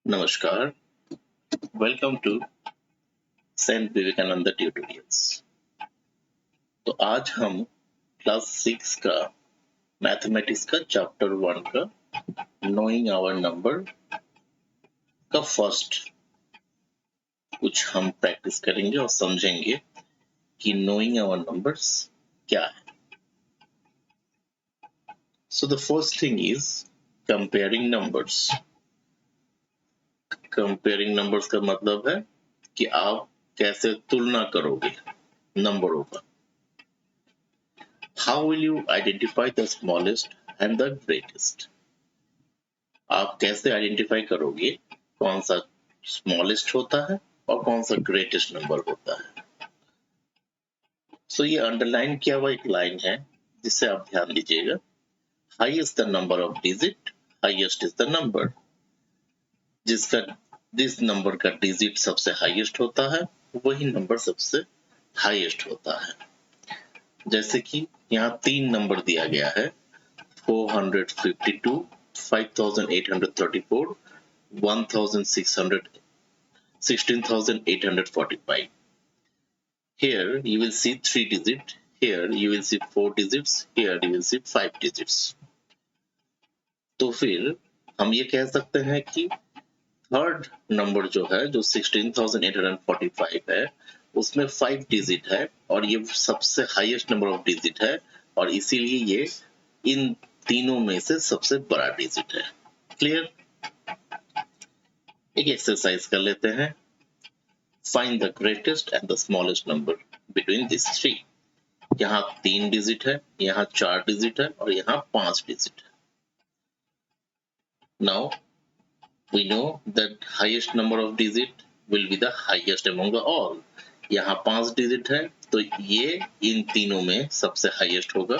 नमस्कार, welcome to saint Vivekananda tutorials. तो आज हम क्लास 6 का मैथमेटिक्स का चैप्टर 1 का नोइंग आवर नंबर का फर्स्ट कुछ हम प्रैक्टिस करेंगे और समझेंगे कि नोइंग आवर नंबर्स क्या है। So the first thing is comparing numbers. Comparing numbers का मतलब है कि आप कैसे तुलना करोगे नंबरों का। How will you identify the smallest and the greatest? आप कैसे आइडेंटिफाई करोगे कौन सा स्मॉलेस्ट होता है और कौन सा ग्रेटेस्ट नंबर होता है। ये अंडरलाइन किया हुआ एक लाइन है जिससे आप ध्यान दीजिएगा। Highest the number of digit, highest is the number. जिस नंबर का डिजिट सबसे हाईएस्ट होता है वही नंबर सबसे हाईएस्ट होता है। जैसे कि यहाँ 3 नंबर दिया गया है 452, 5834, 1600, 16845. Here you will see 3 digits, here you will see 4 digits, here you will see 5 digits. तो फिर हम ये कह सकते हैं कि थर्ड नंबर जो है जो 16845 है उसमें 5 डिजिट है और ये सबसे हाईएस्ट नंबर ऑफ डिजिट है और इसीलिए ये इन तीनों में से सबसे बड़ा डिजिट है। क्लियर? एक एक्सरसाइज कर लेते हैं। Find the greatest and the smallest number between this three. यहाँ 3 डिजिट है, यहाँ 4 डिजिट है और यहाँ 5 डिजिट है। Now we know that highest number of digit will be the highest among the all. यहाँ 5 डिजिट है तो ये इन तीनों में सबसे हाईएस्ट होगा।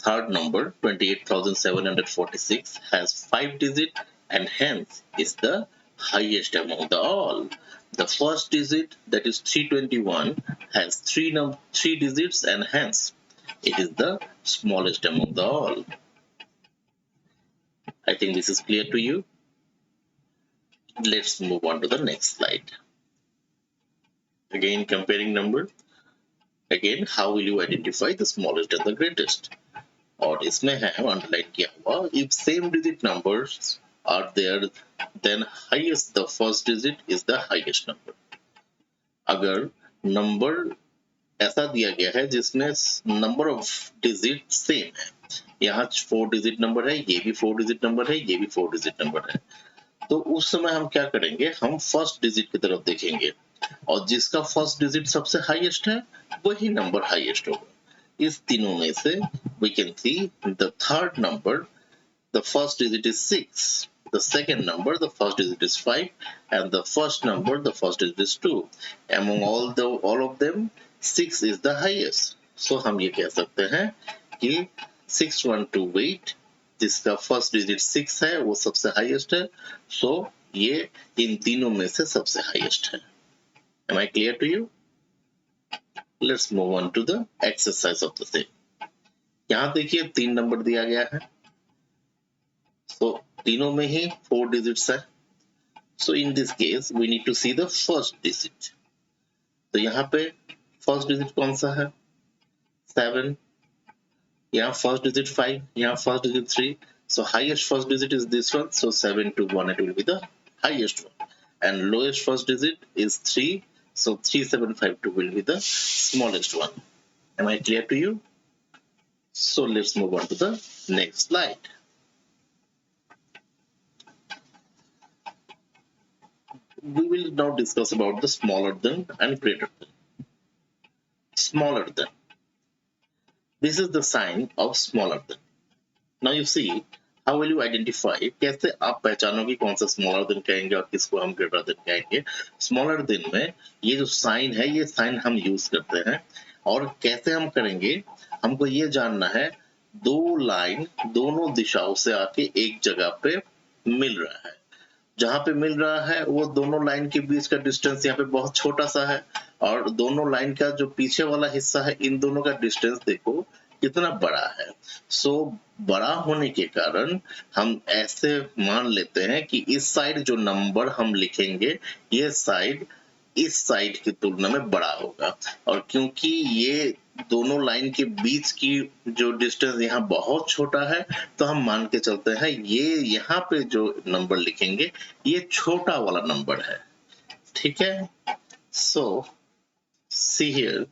Third number 28,746 has 5 digit and hence is the highest among the all. The first digit, that is 321, has 3 digits and hence it is the smallest among the all. I think this is clear to you. Let's move on to the next slide. Again, comparing number. Again, how will you identify the smallest and the greatest? और इसमें है underline किया हुआ, if same digit numbers are there, then highest the first digit is the highest number. अगर number ऐसा दिया गया है जिसमें नंबर ऑफ डिजिट सेम है, यहाँ 4 डिजिट नंबर है, ये भी 4 डिजिट नंबर है, ये भी 4 डिजिट नंबर है, तो उस समय हम क्या करेंगे, हम फर्स्ट डिजिट की तरफ देखेंगे और जिसका फर्स्ट डिजिट सबसे हाईएस्ट है वही नंबर हाईएस्ट होगा। इस तीनों में से we can see the third number, the first digit is 6, the second number, the first digit is 5, and the first number, the first digit is 2. Among all of them 6 is the highest. So हम ये कह सकते हैं कि 6128 जिसका first digit 6 है वो सबसे हाईएस्ट है। सो ये इन तीनों में से सबसे हाईएस्ट है। Am I clear to you? Let's move on to the exercise of the same. यहाँ देखिए 3 नंबर दिया गया है, तो तीनों में ही 4 डिजिट्स है। So in this case we need to see the first digit. तो यहाँ पे फर्स्ट डिजिट कौन सा है? 7. यहाँ फर्स्ट डिजिट 5, यहाँ first digit 3. So highest first digit is this one. So 7 to 1 it will be the highest one. And lowest first digit is 3. So 3752 will be the smallest one. Am I clear to you? So let's move on to the next slide. We will now discuss about the smaller than and greater than. Smaller than. This is the sign of smaller than. Now you see, how will you identify? कैसे आप पहचानोगे कौन सा smaller than कहेंगे और किसको हम greater than कहेंगे? Smaller than में ये जो साइन है ये साइन हम यूज करते हैं और कैसे हम करेंगे, हमको ये जानना है दो लाइन दोनों दिशाओं से आके एक जगह पे मिल रहा है। जहां पे मिल रहा है वो दोनों लाइन के बीच का डिस्टेंस यहाँ पे बहुत छोटा सा है और दोनों लाइन का जो पीछे वाला हिस्सा है इन दोनों का डिस्टेंस देखो कितना बड़ा है। सो बड़ा होने के कारण हम ऐसे मान लेते हैं कि इस साइड जो नंबर हम लिखेंगे ये साइड इस साइड की तुलना में बड़ा होगा, और क्योंकि ये दोनों लाइन के बीच की जो डिस्टेंस यहाँ बहुत छोटा है तो हम मान के चलते हैं ये यहाँ पे जो नंबर लिखेंगे ये छोटा वाला नंबर है। ठीक है, सो सी हियर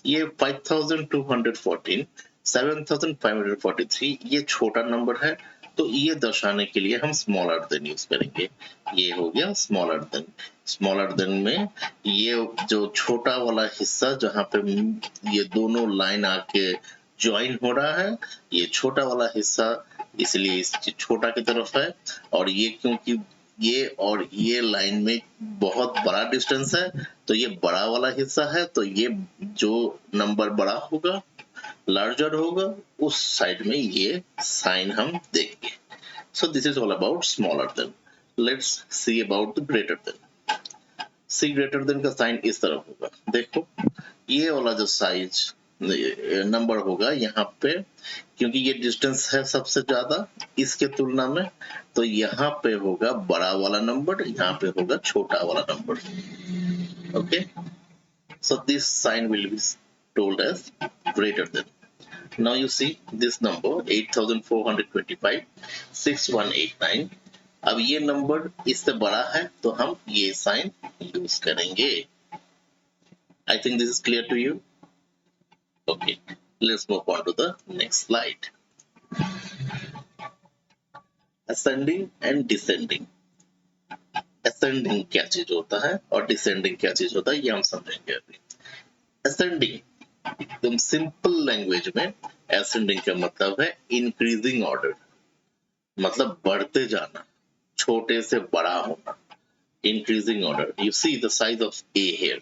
ये 5214 7543 ये छोटा नंबर है, तो ये दर्शाने के लिए हम स्मॉलर देन यूज करेंगे। ये हो गया स्मॉलर देन। स्मॉलर देन में ये जो छोटा वाला हिस्सा जहाँ पे ये दोनों लाइन आके ज्वाइन हो रहा है, ये छोटा वाला हिस्सा इसलिए इस छोटा की तरफ है, और ये क्योंकि ये और ये लाइन में बहुत बड़ा डिस्टेंस है तो ये बड़ा वाला हिस्सा है, तो ये जो नंबर बड़ा होगा लार्जर होगा उस साइड में ये साइन हम देंगे। So this is all about smaller than. Let's see about the greater than. See greater than का साइन इस तरफ होगा। देखो ये वाला जो साइज नंबर होगा यहाँ पे, क्योंकि ये डिस्टेंस है सबसे ज्यादा इसके तुलना में, तो यहाँ पे होगा बड़ा वाला नंबर, यहाँ पे होगा छोटा वाला number. Okay, so this sign will be told as greater than. Now you see this number 8425 6189, अब ये नंबर इससे बड़ा है तो हम ये साइन यूज करेंगे। I think this is clear to you. Okay, let's move on to the next slide. Ascending and descending. Ascending क्या चीज होता है और descending क्या चीज होता है ये हम समझेंगे अभी। Ascending एकदम सिंपल लैंग्वेज में ascending का मतलब है इंक्रीजिंग ऑर्डर, मतलब बढ़ते जाना, छोटे से बड़ा होना, increasing order. You see the size of A here,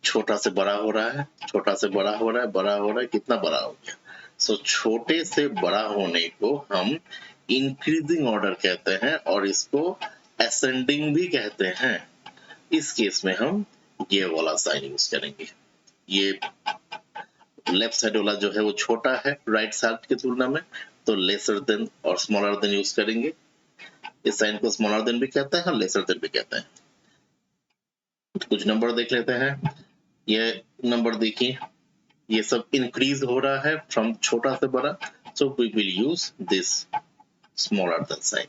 छोटा से बड़ा हो रहा है, छोटा से बड़ा हो रहा है, बड़ा हो रहा है, कितना बड़ा हो गया। सो छोटे से बड़ा होने को हम इंक्रीजिंग ऑर्डर कहते हैं और इसको असेंडिंग भी कहते हैं। इस केस में हम ये वाला साइन यूज करेंगे। ये लेफ्ट साइड वाला जो है वो छोटा है राइट साइड की तुलना में, तो लेसर देन और स्मॉलर देन यूज करेंगे। इस साइन को स्मॉलर देन भी कहते हैं और लेसर देन भी कहते हैं। कुछ नंबर देख लेते हैं। ये नंबर देखिए, ये सब इंक्रीज हो रहा है फ्रॉम छोटा से बड़ा, so we will use this smaller than sign.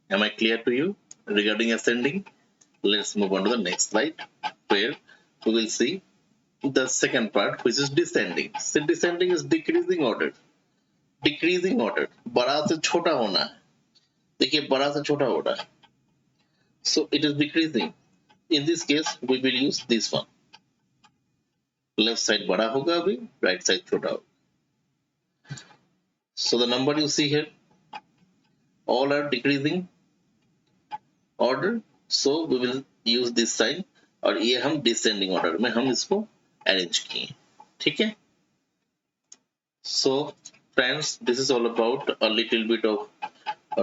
Am I clear to you regarding ascending? Let's move on to the next slide where we will see the second part, which is descending. So descending is decreasing order. Decreasing order, बड़ा से छोटा होना है। देखिए बड़ा से छोटा हो रहा है, so it is decreasing. In this case we will use this one. Left side बड़ा होगा अभी, राइट साइड छोटा होगा। So the number you see here all are decreasing order, so we will use this sign, और ये हम descending order में हम इसको arrange किए। ठीक है, so friends this is all about a little bit of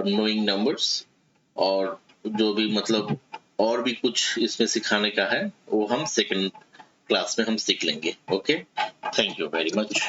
knowing numbers, और जो भी मतलब और भी कुछ इसमें सिखाने का है वो हम सेकंड क्लास में हम सीख लेंगे। Okay, thank you very much.